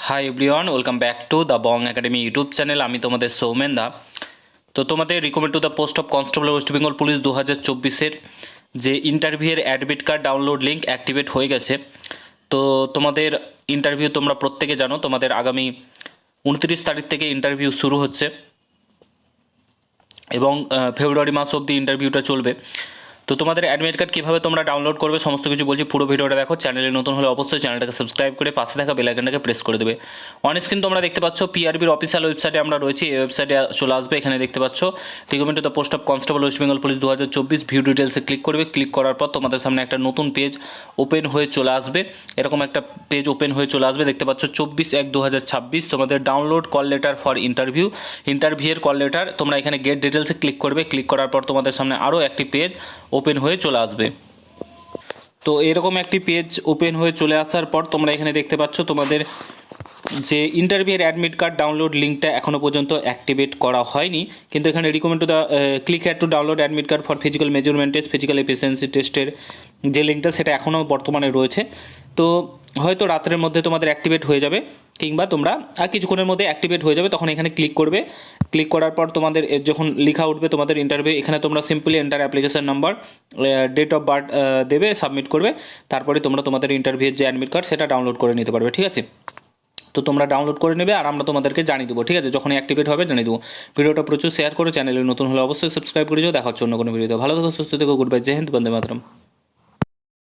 High everyone, welcome back to the Bong academy YouTube channel. আমি তোমাদের সৌমেন দা। তো তোমাদের recommend to the post of constable West Bengal police 2024-এর যে ইন্টারভিউয়ের admit card download link activate হয়ে গেছে। তো তোমাদের ইন্টারভিউ তোমরা প্রত্যেকে জানো, তোমাদের আগামী 29 তারিখ থেকে ইন্টারভিউ শুরু হচ্ছে এবং ফেব্রুয়ারি মাস অবধি ইন্টারভিউটা চলবে। তো তোমাদের অ্যাডমিট কার্ড কীভাবে তোমরা ডাউনলোড করবে সমস্ত কিছু বলছি, পুরো ভিডিওটা দেখো। চ্যানেলে নতুন হলে অবশ্যই চ্যানেলটাকে সাবস্ক্রাইব করে পাশে থাকা বেল আইকনটাকে প্রেস করে দেবে। অন স্ক্রিন তোমরা দেখতে পাচ্ছ পিআরবির অফিসিয়াল ওয়েবসাইটে আমরা রয়েছি। এই ওয়েবসাইটে চলে আসবে, এখানে দেখতে পাচ্ছ recommend to the post of constable West Bengal police 2024 view ডিটেলসে ক্লিক করবে। ক্লিক করার পর তোমাদের সামনে একটা নতুন পেজ ওপেন হয়ে চলে আসবে। এরকম একটা পেজ ওপেন হয়ে চলে আসবে, দেখতে পাচ্ছ 24/1/2026 তোমাদের ডাউনলোড কল লেটার ফর ইন্টারভিউয়ের কল লেটার। তোমরা এখানে গেট ডিটেলসে ক্লিক করবে। ক্লিক করার পর তোমাদের সামনে আরও একটি পেজ ওপেন হয়ে চলে আসবে। তো এরকম একটি পেজ ওপেন হয়ে চলে আসার পর তোমরা এখানে দেখতে পাচ্ছ তোমাদের যে ইন্টারভিউয়ের অ্যাডমিট কার্ড ডাউনলোড লিঙ্কটা এখনও পর্যন্ত অ্যাক্টিভেট করা হয়নি, কিন্তু এখানে recommend to the click had to download admit card for physical measurement test, physical efficiency টেস্টের যে লিঙ্কটা সেটা এখনও বর্তমানে রয়েছে। তো হয়তো রাতের মধ্যে তোমাদের অ্যাক্টিভেট হয়ে যাবে, কিংবা তোমরা আর কিছুক্ষণের মধ্যে অ্যাক্টিভেট হয়ে যাবে। তখন এখানে ক্লিক করবে। ক্লিক করার পর তোমাদের যখন লেখা উঠবে তোমাদের ইন্টারভিউ, এখানে তোমরা simply enter application number, date of birth দেবে, সাবমিট করবে। তারপরে তোমরা তোমাদের ইন্টারভিউয়ের যে অ্যাডমিট কার্ড সেটা ডাউনলোড করে নিতে পারবে, ঠিক আছে? তো তোমরা ডাউনলোড করে নেবে আর আমরা তোমাদেরকে জানিয়ে দেবো, ঠিক আছে? যখনই অ্যাক্টিভেট হবে জানিয়ে দেবো। ভিডিওটা প্রচুর শেয়ার করে চ্যানেলে নতুন হলে অবশ্যই সাবস্ক্রাইব করে যাও। দেখা হচ্ছে অন্য কোনো ভিডিওতে। ভালো থেকো, সুস্থ থেকো, গুড বাই, জয় হিন্দ, বন্দে মাতরম।